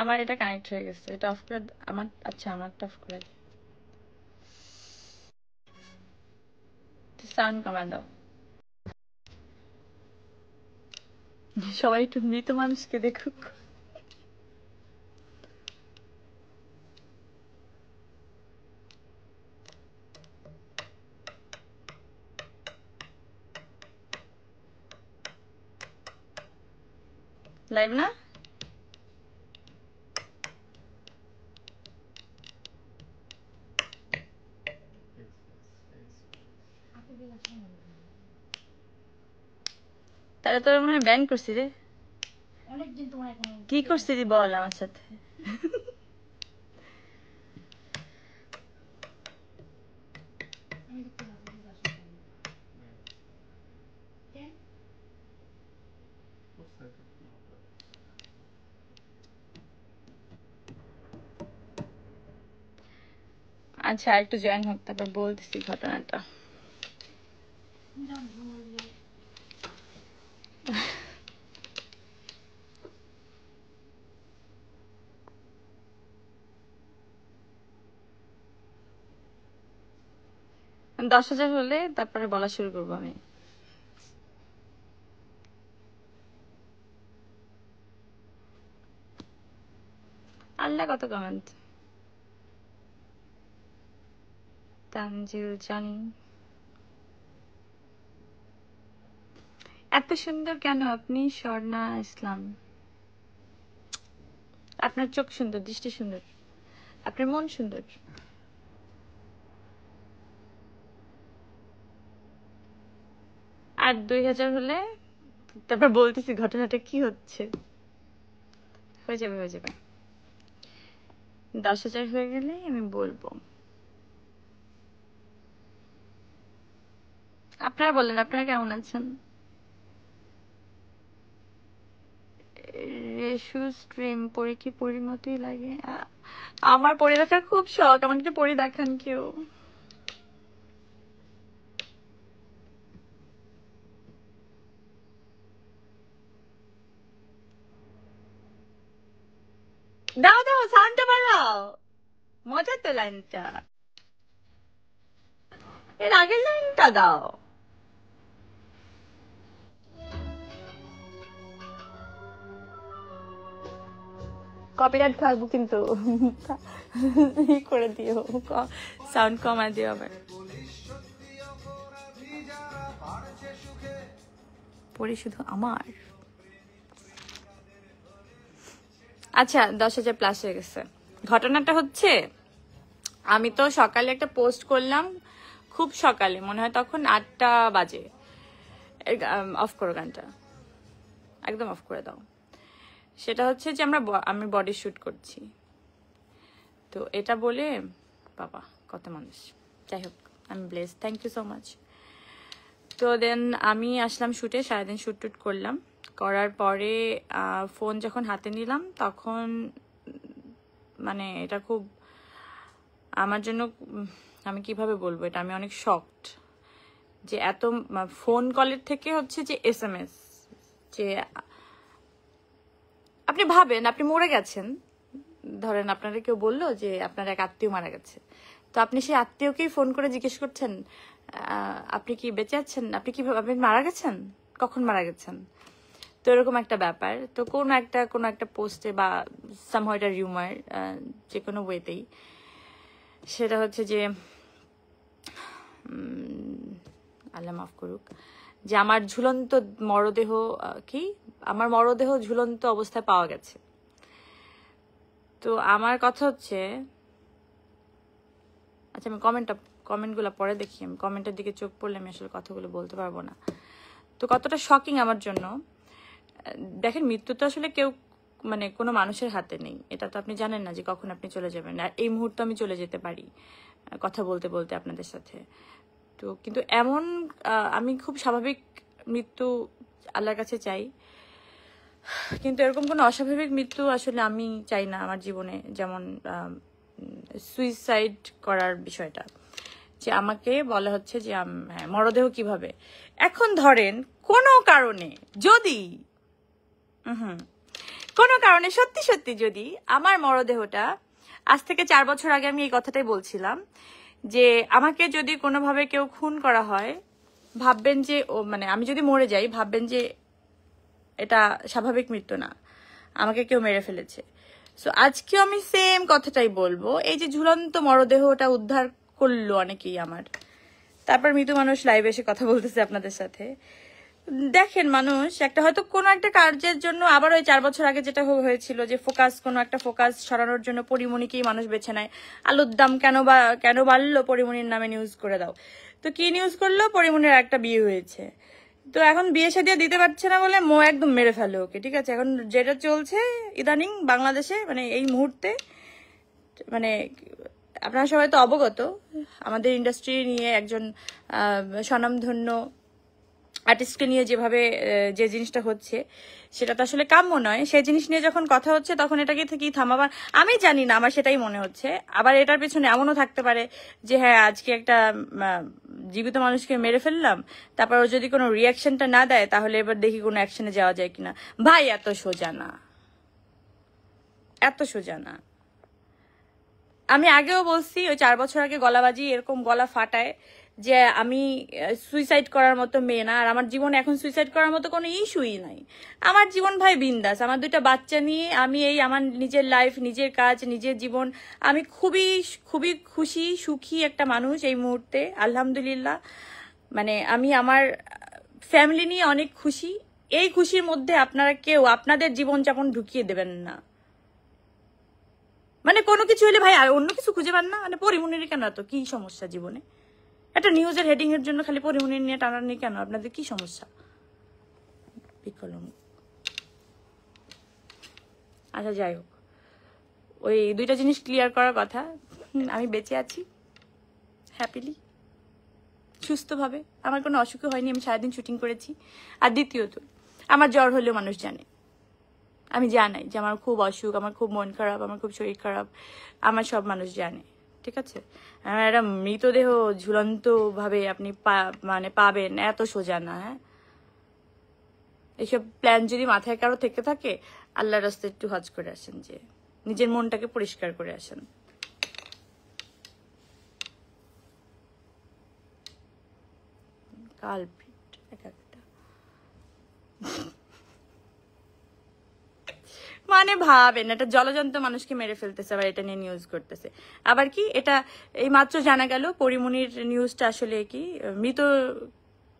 আমার এটা কানেক্ট হয়ে গেছে, এটা অফ করে আমার। আচ্ছা আমারটা অফ করে সাউন্ড কমায় দাও। সবাই একটু মৃত মানুষকে দেখুক। লাইভ না? তাহলে তোর মনে হয় ব্যান করছি রে। কি করছি বল আমার সাথে। আচ্ছা একটু জয়েন হোক, তারপর বলতেছি ঘটনাটা। $10,000 হলে তারপরে বলা শুরু করবো আমি। আল্লাহ কত কমেন্ট। তানজিল জানি এত সুন্দর কেন আপনি? স্বর্ণা ইসলাম, আপনার চোখ সুন্দর, দৃষ্টি সুন্দর, আপনার মন সুন্দর। আর 2,000 হলে তারপর বলতেছি ঘটনাটা কি হচ্ছে। হয়ে যাবে হয়ে যাবে, 10,000 হয়ে গেলে আমি বলবো। আপনারা বলেন আপনারা কেমন আছেন? রেশু স্ট্রিম পড়ে কি পরির মতোই লাগে? আমার পড়ে দেখার খুব শখ, আমাকে একটু পড়ে দেখান কেউ। দাও দাও সাউন্ডটা বাড়াও, মজা তো লাইনটা। এর আগের লাইনটা দাও। কপিরাইট খাবো কিন্তু করে দিও, সাউন্ড কমায় দিও আবার। পড়ি শুধু আমার। আচ্ছা 10,000 প্লাস হয়ে গেছে। ঘটনাটা হচ্ছে আমি তো সকালে একটা পোস্ট করলাম, খুব সকালে, মনে হয় তখন 8টা বাজে। অফ করো গানটা, একদম অফ করে দাও। সেটা হচ্ছে যে আমি বডি শুট করছি, তো এটা বলে বাবা কত মানুষ। যাই হোক আমি bless, thank you so much. তো দেন আমি আসলাম শুটে, সারাদিন শুট টুট করলাম। করার পরে ফোন যখন হাতে নিলাম তখন মানে এটা খুব আমার জন্য, আমি কিভাবে বলবো এটা, আমি অনেক শকড যে এত ফোন কলের থেকে হচ্ছে যে SMS, যে আপনি ভাবেন আপনি মরে গেছেন, ধরেন আপনারা কেউ বললো যে আপনার এক আত্মীয় মারা গেছে, তো আপনি সেই আত্মীয়কেই ফোন করে জিজ্ঞেস করছেন আপনি কি বেঁচে আছেন, আপনি কি আপনি মারা গেছেন, কখন মারা গেছেন। তো এরকম একটা ব্যাপার। তো কোনো একটা পোস্টে বা সামহাউ এটা রিউমার, যে কোনো ওয়েতেই সেটা হচ্ছে যে আল্লাহ মাফ করুক, যে আমার ঝুলন্ত মরদেহ, আমার মরদেহ ঝুলন্ত অবস্থায় পাওয়া গেছে। তো আমার কথা হচ্ছে, আচ্ছা আমি কমেন্টগুলো পরে দেখি, আমি কমেন্টের দিকে চোখ পড়লে আমি আসলে কথাগুলো বলতে পারবো না। তো কতটা শকিং আমার জন্য। দেখেন মৃত্যু তো আসলে কেউ মানে কোনো মানুষের হাতে নেই, এটা তো আপনি জানেন না যে কখন আপনি চলে যাবেন। আর এই মুহূর্তে আমি চলে যেতে পারি কথা বলতে বলতে আপনাদের সাথে। তো কিন্তু এমন আমি খুব স্বাভাবিক মৃত্যু আল্লাহর কাছে চাই, কিন্তু এরকম কোনো অস্বাভাবিক মৃত্যু আসলে আমি চাই না আমার জীবনে। যেমন সুইসাইড করার বিষয়টা, যে আমাকে বলা হচ্ছে যে মরদেহ কিভাবে, এখন ধরেন কোনো কারণে যদি কোনো কারণে সত্যি সত্যি যদি আমার মরদেহটা, আজ থেকে 4 বছর আগে আমি এই কথাটাই বলছিলাম যে আমাকে যদি কোনোভাবে কেউ খুন করা হয়, ভাববেন যে মানে আমি যদি মরে যাই, ভাববেন যে এটা স্বাভাবিক মৃত্যু না, আমাকে কেউ মেরে ফেলেছে। সো আজকেও আমি সেম কথাটাই বলবো। এই যে ঝুলন্ত মরদেহটা উদ্ধার করলো অনেকেই আমার, তারপর মৃত্যু মানুষ লাইভে এসে কথা বলতেছে আপনাদের সাথে। দেখেন, মানুষ একটা হয়তো কোনো একটা কার্যের জন্য, আবার ওই 4 বছর আগে যেটা হয়েছিল যে কোনো একটা ফোকাস সরানোর জন্য পরিমণিকেই মানুষ বেছে নেয়। আলুর দাম কেন বাড়লো, পরিমণির নামে নিউজ করে দাও। তো কি নিউজ করলো, পরিমণির একটা বিয়ে হয়েছে, তো এখন বিয়ে শাদী দিতে পারছে না বলে একদম মেরে ফেলে ওকে। ঠিক আছে, এখন যেটা চলছে ইদানিং বাংলাদেশে, মানে এই মুহূর্তে, মানে আপনারা সবাই তো অবগত, আমাদের ইন্ডাস্ট্রি নিয়ে একজন স্বনামধন্য আর্টিস্টকে নিয়ে যেভাবে যে জিনিসটা হচ্ছে, সেটা তো আসলে কাম্য নয়। সেই জিনিস নিয়ে যখন কথা হচ্ছে, তখন এটাকে থেকে থামাবার আমি জানি না, আমার সেটাই মনে হচ্ছে। আবার এটার পেছনে এমনও থাকতে পারে যে হ্যাঁ, আজকে একটা জীবিত মানুষকে মেরে ফেললাম, তারপর ও যদি কোনো রিয়াকশনটা না দেয়, তাহলে এবার দেখি কোনো অ্যাকশনে যাওয়া যায় কিনা। ভাই, এত সোজা না, এত সোজা না। আমি আগেও বলছি, ওই 4 বছর আগে গলাবাজি এরকম গলা ফাটায় যে আমি সুইসাইড করার মতো মেয়ে না, আর আমার জীবনে এখন সুইসাইড করার মতো কোনো ইস্যুই নাই। আমার জীবন ভাই বিন্দাস, আমার 2টা বাচ্চা নিয়ে আমি এই আমার নিজের লাইফ, নিজের কাজ, নিজের জীবন, আমি খুবই খুবই খুশি সুখী একটা মানুষ এই মুহূর্তে, আলহামদুলিল্লাহ। মানে আমি আমার ফ্যামিলি নিয়ে অনেক খুশি। এই খুশির মধ্যে আপনারা কেউ আপনাদের জীবনযাপন ঢুকিয়ে দেবেন না। মানে কোনো কিছু হলে ভাই আর অন্য কিছু খুঁজে পান না, মানে পরিমণির কেন এত কি সমস্যা জীবনে? একটা নিউজের হেডিং এর জন্য খালি পরিমণি নিয়ে টানানি কেন? আপনাদের কি সমস্যা? আচ্ছা, যাই হোক, ওই 2টা জিনিস ক্লিয়ার করার কথা। আমি বেঁচে আছি হ্যাপিলি, সুস্থভাবে, আমার কোনো অসুখও হয়নি, আমি সারাদিন শুটিং করেছি। আর দ্বিতীয়ত, আমার জ্বর হলেও মানুষ জানে, আমি জানাই যে আমার খুব অসুখ, আমার খুব মন খারাপ, আমার খুব শরীর খারাপ, আমার সব মানুষ জানে। ঠিক আছে, আমার একটা মৃতদেহ ঝুলন্ত ভাবে আপনি মানে পাবেন, এত সোজা না। হ্যাঁ, এইসব প্ল্যান যদি মাথায় কারো থেকে থাকে, আল্লাহর রাস্তায় একটু হজ করে আসেন, যে নিজের মনটাকে পরিষ্কার করে আসেন। কালপিট এক একটা, মানে ভাবেন, একটা জলজন্ত মানুষকে মেরে ফেলতেছে, আবার এটা নিয়ে নিউজ করতেছে। আবার কি এটা এই মাত্র জানা গেল পরিমণির নিউজটা আসলে কি মৃত,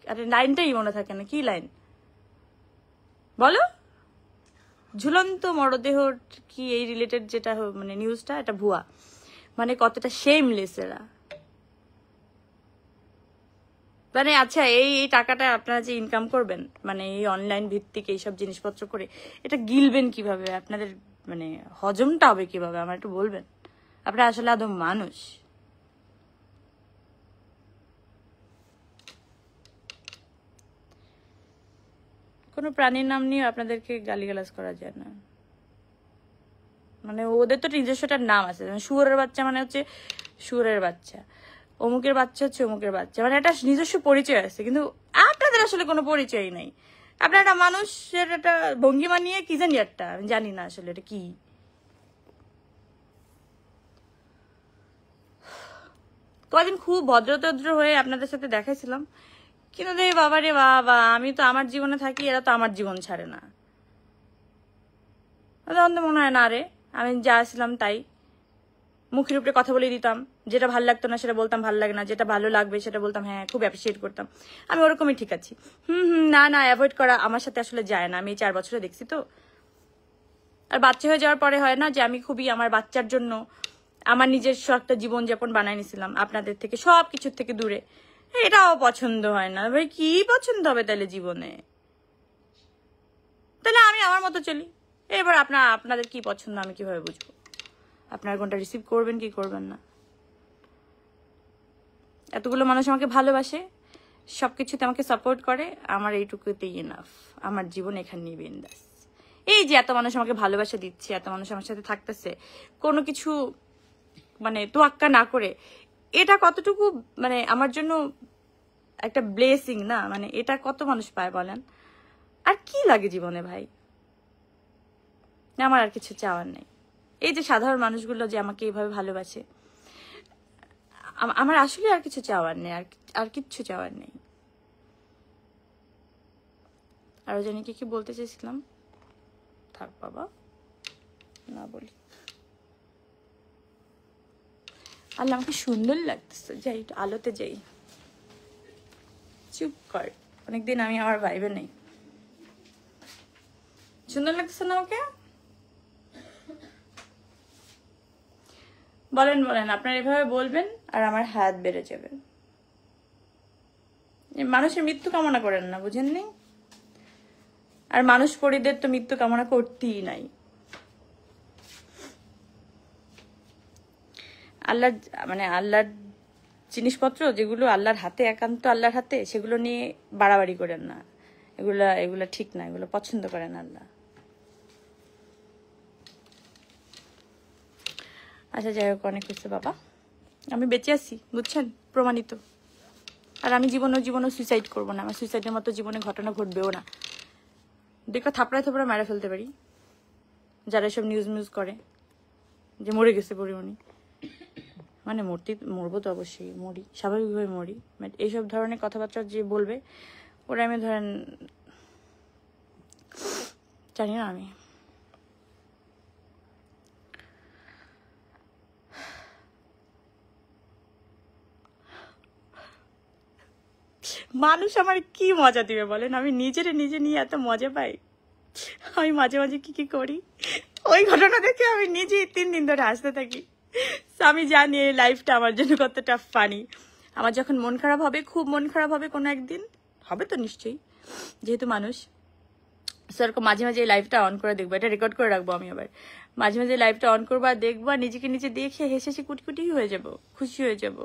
আরে লাইনটাই মনে থাকে না, কি লাইন বলো? ঝুলন্ত মরদেহ কি এই রিলেটেড যেটা মানে নিউজটা, এটা ভুয়া। মানে কতটা শেমলেস এরা। মানে আচ্ছা, এই টাকাটা আপনারা যে ইনকাম করবেন, মানে এই অনলাইন ভিত্তিক এইসব জিনিসপত্র করে, এটা গিলবেন কিভাবে? আপনাদের মানে হজমটা হবে কিভাবে? আমার একটু বলবেন। আপনারা আসলে আদৌ মানুষ? কোনো প্রাণীর নাম নিয়ে আপনাদেরকে গালিগালাজ করা যায় না। মানে ওদের তো নিজস্বটা নাম আছে, শুয়োরের বাচ্চা মানে হচ্ছে শুয়োরের বাচ্চা, অমুকের বাচ্চা হচ্ছে অমুকের বাচ্চা, মানে একটা নিজস্ব পরিচয় আছে। কিন্তু আপনাদের আসলে কোনো পরিচয় নাই। আপনার একটা মানুষের একটা ভঙ্গিমা নিয়ে কি জানি একটা, আমি জানি না আসলে এটা কি। কদিন খুব ভদ্রতদ্র হয়ে আপনাদের সাথে দেখাইছিলাম, কিন্তু রে বাবা রে বাবা, আমি তো আমার জীবনে থাকি, এরা তো আমার জীবন ছাড়ে না। তখন তো মনে হয় না রে, আমি যা ছিলাম তাই, মুখের উপরে কথা বলে দিতাম, যেটা ভালো লাগতো না সেটা বলতাম ভালো লাগে না, যেটা ভালো লাগবে সেটা বলতাম হ্যাঁ, খুব অ্যাপ্রিসিয়েট করতাম। আমি ওরকমই ঠিক আছি। না না, অ্যাভয়েড করা আমার সাথে আসলে যায় না, আমি 4 বছরে দেখছি তো। আর বাচ্চা হয়ে যাওয়ার পরে হয় না যে আমি খুবই আমার বাচ্চার জন্য আমার নিজস্ব একটা জীবনযাপন বানাই নিছিলাম আপনাদের থেকে, সবকিছুর থেকে দূরে। এটাও পছন্দ হয় না ভাই, কি পছন্দ হবে তাহলে জীবনে? তাহলে আমি আমার মতো চলি। এবার আপনাদের কি পছন্দ আমি কিভাবে বুঝবো? আপনার কোনটা রিসিভ করবেন কি করবেন না? এতগুলো মানুষ আমাকে ভালোবাসে, সবকিছুতে আমাকে সাপোর্ট করে, আমার এইটুকুতেই ইনাফ। আমার জীবন এখানেই বিন্দাস। এই যে এত মানুষ আমাকে ভালোবাসা দিচ্ছে, এত মানুষ আমার সাথে থাকতেছে, কোনো কিছু মানে তোয়াক্কা না করে, এটা কতটুকু মানে আমার জন্য একটা ব্লেসিং না? মানে এটা কত মানুষ পায় বলেন? আর কি লাগে জীবনে ভাই? না, আমার আর কিছু চাওয়ার নেই। এই যে সাধারণ মানুষগুলো যে আমাকে এইভাবে ভালোবাসে, আমার আসলে আর কিছু চাওয়ার নেই, আর কিচ্ছু চাওয়ার নেই। আরো জানি কি বলতে চেয়েছিলাম, থাক বাবা, না বলি। আল্লাহ, আমাকে সুন্দর লাগতেছে, যাই একটু আলোতে যাই। চুপ কর, অনেকদিন আমি আমার ভাইবে নেই। সুন্দর লাগতেছে না আমাকে? বলেন বলেন, আপনারা এভাবে বলবেন আর আমার হাত বেড়ে যাবে। মানুষের মৃত্যু কামনা করেন না, বুঝেননি? আর মানুষ পরিদের তো মৃত্যু কামনা করতেই নাই। আল্লাহর মানে আল্লাহর জিনিসপত্র যেগুলো আল্লাহর হাতে, একান্ত আল্লাহর হাতে, সেগুলো নিয়ে বাড়াবাড়ি করেন না। এগুলা ঠিক না, এগুলো পছন্দ করেন আল্লাহ। আচ্ছা যাই হোক, অনেক হচ্ছে বাবা, আমি বেঁচে আছি, বুঝছেন, প্রমাণিত। আর আমি জীবনও সুইসাইড করবো না, আমার সুইসাইডের মতো জীবনে ঘটনা ঘটবেও না। দেখা থাপড়ায় থাপড়া মেরে ফেলতে পারি, যারা এসব নিউজ করে যে মরে গেছে পরিমণি। মানে মরবো তো অবশ্যই, মরি, স্বাভাবিকভাবে মরি, বাট এইসব ধরনের কথাবার্তা যে বলবে ওরা আমি ধরেন জানি না। আমি মানুষ আমার কি মজা দিবে বলেন? আমি নিজে নিয়ে এত মজা পাই। আমি মাঝে মাঝে কি করি, ওই ঘটনা দেখে আমি নিজেই 3 দিন ধরে হাসতে থাকি। আমি জানি এই লাইফটা আমার জন্য কতটা ফানি। আমার যখন মন খারাপ হবে, খুব মন খারাপ হবে কোনো একদিন, হবে তো নিশ্চয়ই, যেহেতু মানুষ, সেরকম মাঝে মাঝে এই লাইভটা অন করে দেখবো, এটা রেকর্ড করে রাখবো আমি। আবার মাঝে মাঝে লাইভটা অন করবো আর দেখবো, আর নিজেকে নিজে দেখে হেসে কুটি হয়ে যাব, খুশি হয়ে যাব।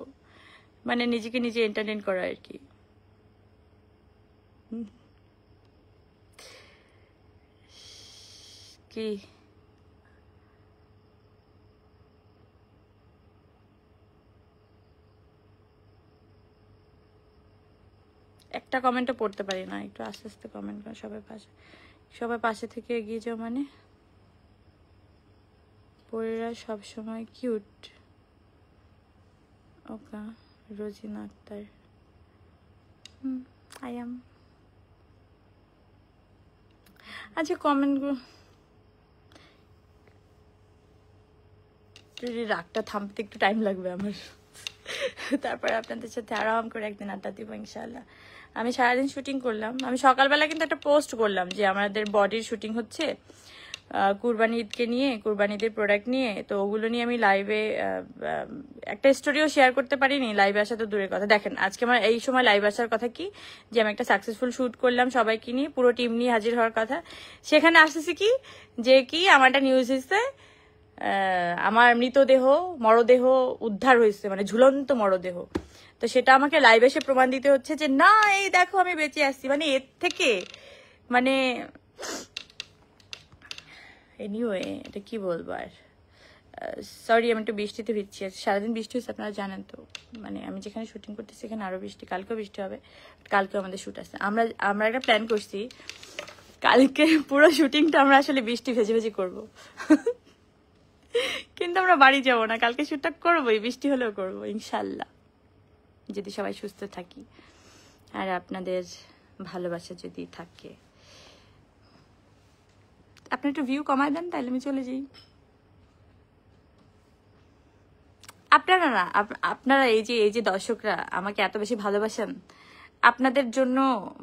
মানে নিজেকে নিজে এন্টারটেইন করা আর কি। কি একটা কমেন্টও পড়তে পারি না, একটু আস্তে আস্তে কমেন্ট করে। সবাই পাশে থেকে এগিয়ে যাও। মানে পরীরা সবসময় কিউট। ওকা, রোজিনা আক্তার, আই এম। আচ্ছা কমেন্টগুলো, রাগটা থামতে একটু টাইম লাগবে আমার। তারপরে আপনাদের সাথে আরাম করে একদিন আড্ডা দিব ইনশাআল্লাহ। আমি সারাদিন শুটিং করলাম। আমি সকালবেলা কিন্তু একটা পোস্ট করলাম যে আমাদের বডির শুটিং হচ্ছে কুরবানি ঈদকে নিয়ে, কুরবানিদের প্রোডাক্ট নিয়ে। তো ওগুলো নিয়ে আমি লাইভে একটা স্টোরিও শেয়ার করতে পারিনি, লাইভে আসা তো দূরের কথা। দেখেন আজকে আমার এই সময় লাইভ আসার কথা কি, যে আমি একটা সাকসেসফুল শুট করলাম সবাইকে নিয়ে, পুরো টিম নিয়ে হাজির হওয়ার কথা। সেখানে আসতেছি কি, যে কি আমার একটা নিউজ হচ্ছে আমার মরদেহ উদ্ধার হয়েছে, মানে ঝুলন্ত মরদেহ। তো সেটা আমাকে লাইভ এসে প্রমাণ দিতে হচ্ছে যে না, এই দেখো আমি বেঁচে আসছি। মানে এর থেকে মানে এনিওয়ে, এটা কি বলবো আর। সরি, আমি একটু বৃষ্টিতে ভিজছি। সারাদিন বৃষ্টি হচ্ছে, আপনারা জানেন তো। মানে আমি যেখানে শুটিং করতেছি সেখানে আরো বৃষ্টি, কালকেও বৃষ্টি হবে। কালকেও আমাদের শুট আছে। আমরা একটা প্ল্যান করছি, কালকে পুরো শুটিংটা আমরা আসলে বৃষ্টি ভেজে করবো। কিন্তু আমরা বাড়ি যাবো না, কালকে শুটটা করবোই, বৃষ্টি হলেও করবো ইনশাল্লাহ, যদি সবাই সুস্থ থাকি আর আপনাদের ভালোবাসা যদি থাকে। আপনি একটু ভিউ কমায় দেন, তাহলে আমি চলে যাই। আপনারা এই যে দর্শকরা আমাকে এত বেশি ভালোবাসেন, আপনাদের জন্য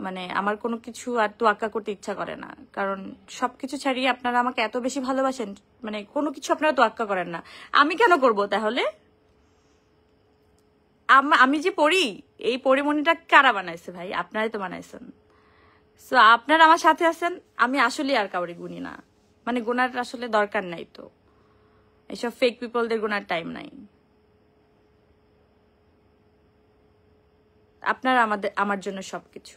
মানে আমার কোনো কিছু আর তোয়াক্কা করতে ইচ্ছা করে না। কারণ সবকিছু ছাড়িয়ে আপনারা আমাকে এত বেশি ভালোবাসেন, মানে কোনো কিছু আপনারা তোয়াক্কা করেন না। আমি কেন করব তাহলে? আমি যে পড়ি, এই পরিমণিটা কারা বানাইছে ভাই? আপনারাই তো বানাইছেন। সো আপনারা আমার সাথে আছেন, আমি আসলে আর কাউরে গুনি না। মানে গুনার আসলে দরকার নাই তো, এইসব ফেক পিপলদের গুনার টাইম নাই। আপনারা আমার জন্য সবকিছু।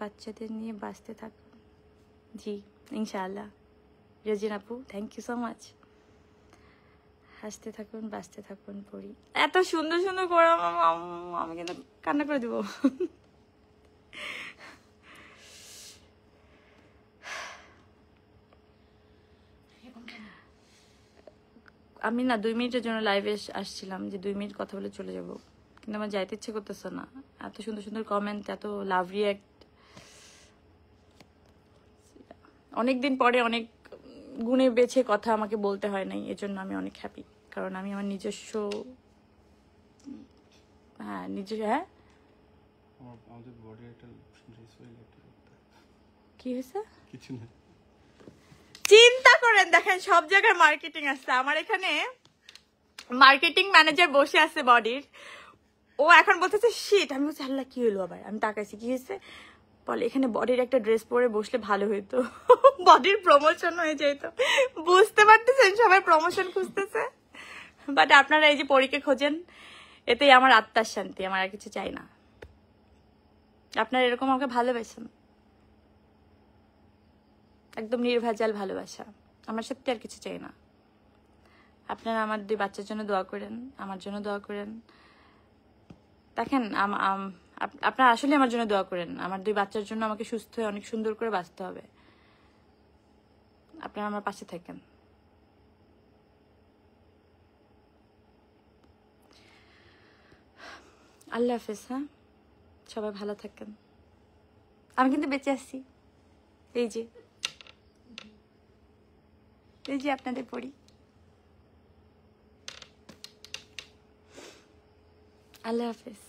বাচ্চাদের নিয়ে বাঁচতে থাকুন। জি ইনশাআল্লাহ। রোজিন আপু, থ্যাংক ইউ সো মাচ। হাসতে থাকুন, বাঁচতে থাকুন পড়ি। এত সুন্দর সুন্দর করে আমি কিন্তু কান্না করে দিব। আমি না 2 মিনিটের জন্য লাইভে আসছিলাম, যে 2 মিনিট কথা বলে চলে যাব, কিন্তু আমার যাইতে ইচ্ছে করতেছে না। এত সুন্দর সুন্দর কমেন্ট, এত লাভ রিয়াক্ট, অনেকদিন পরে অনেক গুণে বেছে কথা আমাকে বলতে হয় নাই, এজন্য আমি অনেক হ্যাপি। কারণ আমি আমার নিজস্ব হ্যাঁ আমাদের বডির একটা ড্রেস হয়ে গেছে। কি হয়েছে? কিছু না, চিন্তা করেন, দেখেন সব জায়গায় মার্কেটিং আছে, আমার এখানে মার্কেটিং ম্যানেজার বসে আছে বডির, ও এখন বলতেছে শিট। আমি বলছি আল্লাহ কি হলো আবার, আমি তাকাইছি কি হয়েছে, বলে এখানে বডির একটা ড্রেস পরে বসলে ভালো হইতো, বডির প্রমোশন হয়ে যেত। বুঝতে পারতেছেন সবাই প্রমোশন খুঁজতেছে, বাট আপনারা এই যে পরীকে খোঁজেন, এতেই আমার আত্মার শান্তি, আমার আর কিছু চাই না। আপনারা এরকম আমাকে ভালোবাসেন, একদম নির্ভেজাল ভালোবাসা, আমার সত্যি আর কিছু চাই না। আপনারা আমার 2 বাচ্চার জন্য দোয়া করেন, আমার জন্য দোয়া করেন। দেখেন আপনারা আসলে আমার জন্য দোয়া করেন, আমার 2 বাচ্চার জন্য আমাকে সুস্থ হয়ে অনেক সুন্দর করে বাঁচতে হবে। আপনারা আমার পাশে থাকেন। আল্লাহ হাফেজ। হ্যাঁ, সবাই ভালো থাকেন। আমি কিন্তু বেঁচে আছি, এই যে আপনাদের পড়ি। আল্লাহ হাফেজ।